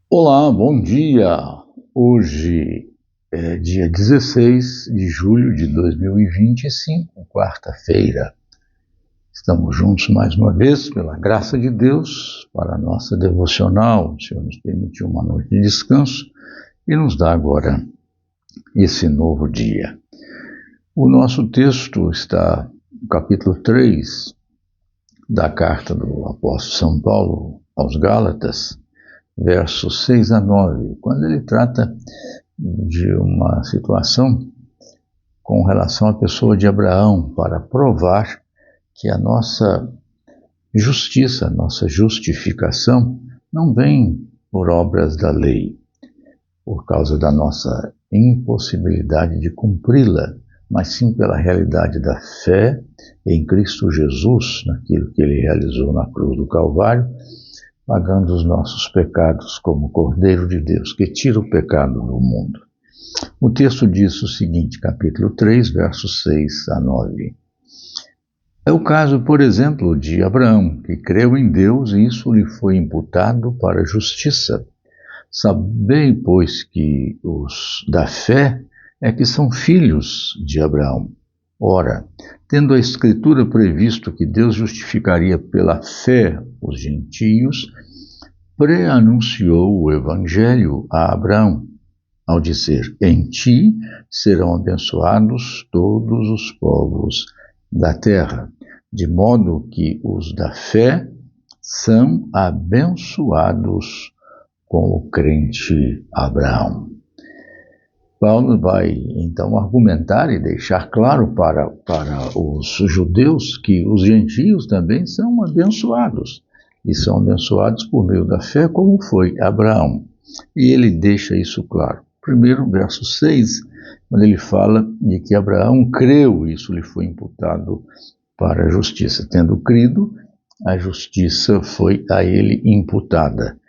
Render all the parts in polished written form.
Olá, bom dia! Hoje é dia 16 de julho de 2025, quarta-feira. Estamos juntos mais uma vez, pela graça de Deus, para a nossa devocional. O Senhor nos permitiu uma noite de descanso e nos dá agora esse novo dia. O nosso texto está no capítulo 3 da carta do apóstolo São Paulo aos Gálatas, versos 6 a 9, quando ele trata de uma situação com relação à pessoa de Abraão, para provar que a nossa justiça, a nossa justificação, não vem por obras da lei, por causa da nossa impossibilidade de cumpri-la, mas sim pela realidade da fé em Cristo Jesus, naquilo que ele realizou na cruz do Calvário, pagando os nossos pecados como Cordeiro de Deus, que tira o pecado do mundo. O texto diz o seguinte, capítulo 3, versos 6 a 9. É o caso, por exemplo, de Abraão, que creu em Deus e isso lhe foi imputado para justiça. Sabei, pois, que os da fé é que são filhos de Abraão. Ora, tendo a Escritura previsto que Deus justificaria pela fé os gentios, preanunciou o Evangelho a Abraão, ao dizer, em ti serão abençoados todos os povos da terra, de modo que os da fé são abençoados com o crente Abraão. Paulo vai, então, argumentar e deixar claro para os judeus que os gentios também são abençoados, e são abençoados por meio da fé, como foi Abraão. E ele deixa isso claro. Primeiro, verso 6, quando ele fala de que Abraão creu, isso lhe foi imputado para a justiça. Tendo crido, a justiça foi a ele imputada.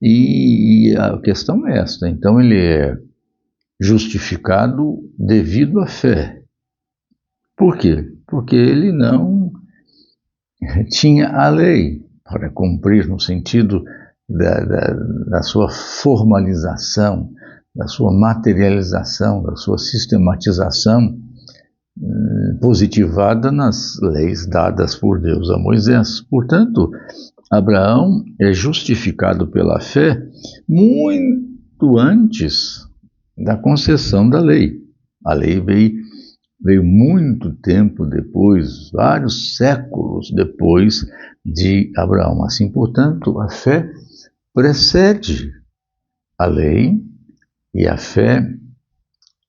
E a questão é esta, então ele é justificado devido à fé. Por quê? Porque ele não tinha a lei para cumprir no sentido da sua formalização, da sua materialização, da sua sistematização positivada nas leis dadas por Deus a Moisés. Portanto, Abraão é justificado pela fé muito antes da concessão da lei. A lei veio muito tempo depois, vários séculos depois de Abraão. Assim, portanto, a fé precede a lei e a fé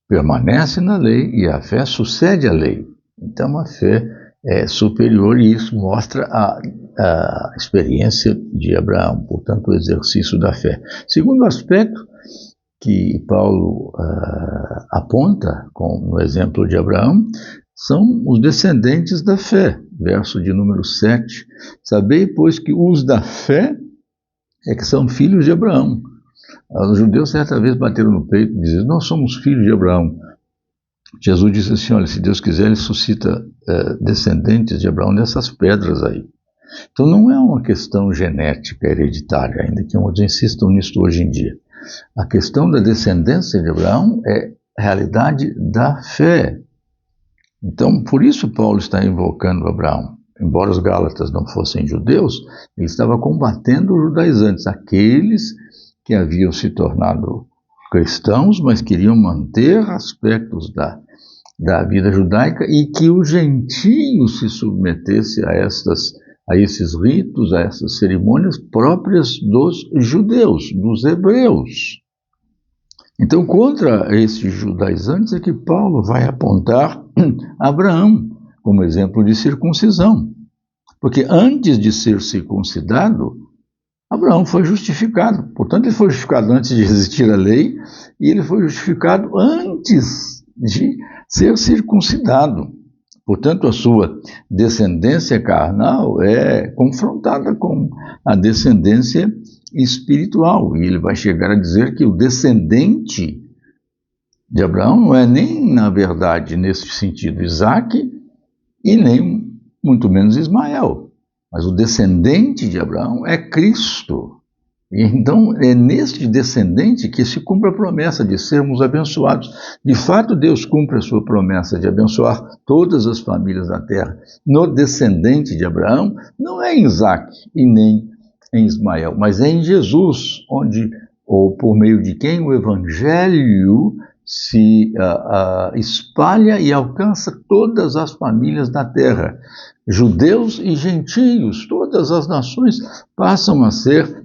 permanece na lei e a fé sucede a lei. Então, a fé é superior e isso mostra a experiência de Abraão, portanto, o exercício da fé. Segundo aspecto que Paulo aponta no exemplo de Abraão, são os descendentes da fé. Verso de número 7. Sabei, pois, que os da fé é que são filhos de Abraão. Os judeus certa vez bateram no peito e diziam, nós somos filhos de Abraão. Jesus disse assim, olha, se Deus quiser, ele suscita descendentes de Abraão dessas pedras aí. Então não é uma questão genética, hereditária, ainda que uns insistam nisso hoje em dia. A questão da descendência de Abraão é a realidade da fé. Então, por isso Paulo está invocando Abraão. Embora os gálatas não fossem judeus, ele estava combatendo os judaizantes, aqueles que haviam se tornado cristãos, mas queriam manter aspectos da vida judaica e que o gentio se submetesse a esses ritos, a essas cerimônias próprias dos judeus, dos hebreus. Então, contra esses judaizantes é que Paulo vai apontar Abraão como exemplo de circuncisão. Porque antes de ser circuncidado, Abraão foi justificado. Portanto, ele foi justificado antes de existir a lei e ele foi justificado antes de ser circuncidado. Portanto, a sua descendência carnal é confrontada com a descendência espiritual. E ele vai chegar a dizer que o descendente de Abraão não é nem, na verdade, nesse sentido, Isaque, e nem muito menos Ismael. Mas o descendente de Abraão é Cristo. Então, é neste descendente que se cumpre a promessa de sermos abençoados. De fato, Deus cumpre a sua promessa de abençoar todas as famílias da terra. No descendente de Abraão, não é em Isaac e nem em Ismael, mas é em Jesus, onde, ou por meio de quem o Evangelho se espalha e alcança todas as famílias da terra. Judeus e gentios, todas as nações passam a ser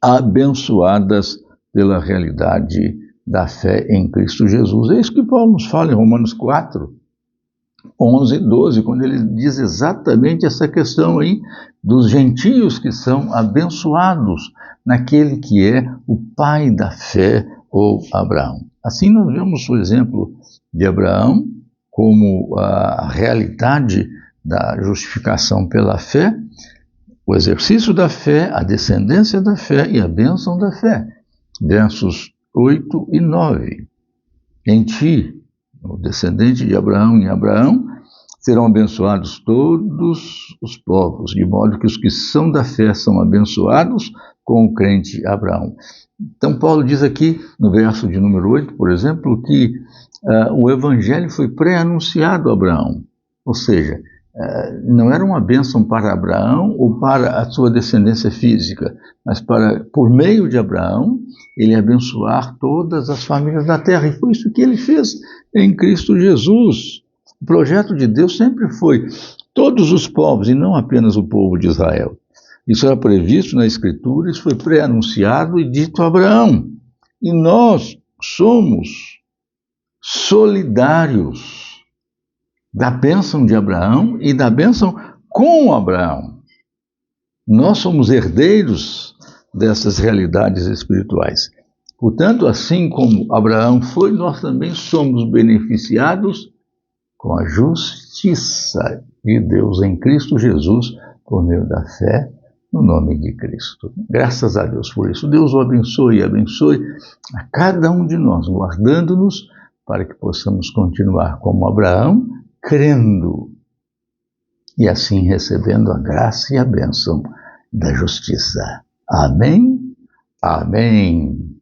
abençoadas pela realidade da fé em Cristo Jesus. É isso que Paulo nos fala em Romanos 4, 11 e 12, quando ele diz exatamente essa questão aí dos gentios que são abençoados naquele que é o pai da fé, ou Abraão. Assim nós vemos o exemplo de Abraão como a realidade da justificação pela fé, o exercício da fé, a descendência da fé e a bênção da fé. Versos 8 e 9. Em ti, o descendente de Abraão, em Abraão, serão abençoados todos os povos, de modo que os que são da fé são abençoados com o crente Abraão. Então Paulo diz aqui, no verso de número 8, por exemplo, que o evangelho foi pré-anunciado a Abraão, ou seja, não era uma bênção para Abraão ou para a sua descendência física, mas por meio de Abraão, ele abençoar todas as famílias da terra. E foi isso que ele fez em Cristo Jesus. O projeto de Deus sempre foi todos os povos, e não apenas o povo de Israel. Isso era previsto na Escritura, isso foi pré-anunciado e dito a Abraão. E nós somos solidários da bênção de Abraão e da bênção com Abraão. Nós somos herdeiros dessas realidades espirituais. Portanto, assim como Abraão foi, nós também somos beneficiados com a justiça de Deus em Cristo Jesus, por meio da fé no nome de Cristo. Graças a Deus por isso. Deus o abençoe e abençoe a cada um de nós, guardando-nos para que possamos continuar como Abraão, crendo e assim recebendo a graça e a bênção da justiça. Amém? Amém.